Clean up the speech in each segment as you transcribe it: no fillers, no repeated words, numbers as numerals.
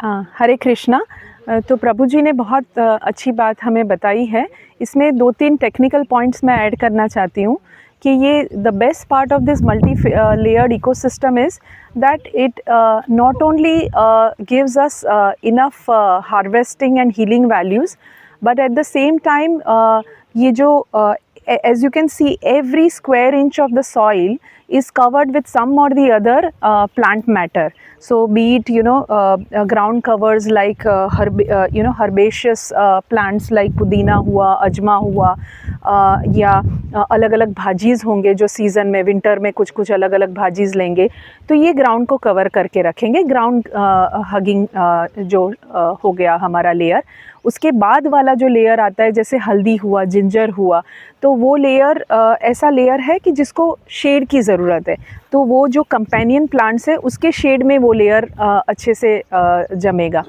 हरे कृष्णा। तो प्रभु जी ने बहुत अच्छी बात हमें बताई है। इसमें 2-3 टेक्निकल पॉइंट्स मैं ऐड करना चाहती हूँ कि ये the best part of this multi layered ecosystem is that it not only gives us enough harvesting and healing values, but at the same time ये जो as you can see, every square inch of the soil is covered with some or the other plant matter. So be it ground covers like herbaceous plants like पुदीना हुआ, अजमा हुआ, या अलग अलग भाजीज़ होंगे जो सीज़न में विंटर में कुछ कुछ अलग अलग भाजीज़ लेंगे, तो ये ग्राउंड को कवर करके रखेंगे। ग्राउंड हगिंग जो हो गया हमारा लेयर। उसके बाद वाला जो लेयर आता है जैसे हल्दी हुआ, जिंजर हुआ, तो वो लेयर ऐसा लेयर है कि जिसको शेड की ज़रूरत है। तो वो जो कंपेनियन प्लांट्स है उसके शेड में वो लेयर अच्छे से जमेगा।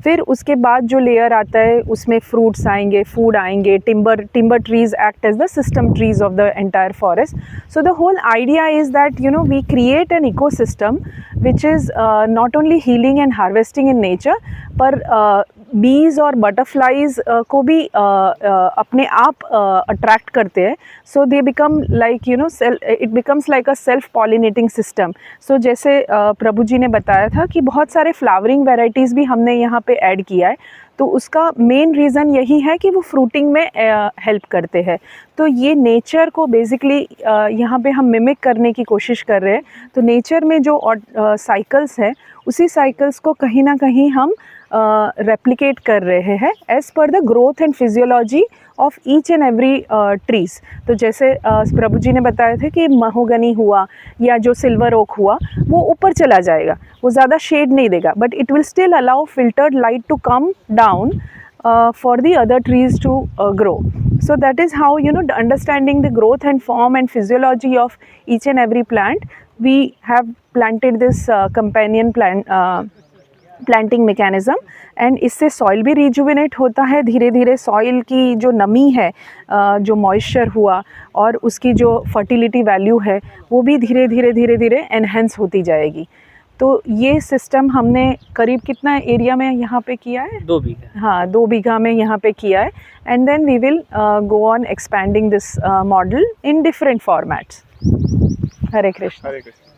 फिर उसके बाद जो लेयर आता है उसमें फ्रूट्स आएंगे, फूड आएंगे, timber trees act as the system trees of the entire forest. So the whole idea is that we create an ecosystem which is not only healing and harvesting in nature, पर बीज और butterflies को भी अपने आप attract करते हैं। So they become like it becomes like a self pollinating system. So जैसे प्रभु जी ने बताया था कि बहुत सारे फ्लावरिंग वेराइटीज़ भी हमने यहाँ पे ऐड किया है, तो उसका मेन रीज़न यही है कि वो फ्रूटिंग में हेल्प करते हैं। तो ये नेचर को बेसिकली यहाँ पे हम मिमिक करने की कोशिश कर रहे हैं। तो नेचर में जो साइकिल्स है उसी साइकिल्स को कहीं ना कहीं हम रेप्लिकेट कर रहे हैं as per the growth and physiology of each and every trees. तो जैसे प्रभु जी ने बताया था कि महोगनी हुआ या जो सिल्वर ओक हुआ वो ऊपर चला जाएगा, वो ज़्यादा शेड नहीं देगा, but it will still allow filtered light to come down for the other trees to grow. So that is how, understanding the growth and form and physiology of each and every plant, we have planted this companion planting mechanism, and इससे soil भी rejuvenate होता है। धीरे धीरे soil की जो नमी है, जो मॉइस्चर हुआ और उसकी जो फर्टिलिटी वैल्यू है वो भी धीरे धीरे एनहेंस होती जाएगी। तो ये सिस्टम हमने करीब कितना एरिया में यहाँ पे किया है? 2 बीघा। हाँ, 2 बीघा में यहाँ पे किया है। And then we will go on expanding this model in different formats. Hare Krishna. Hare Krishna.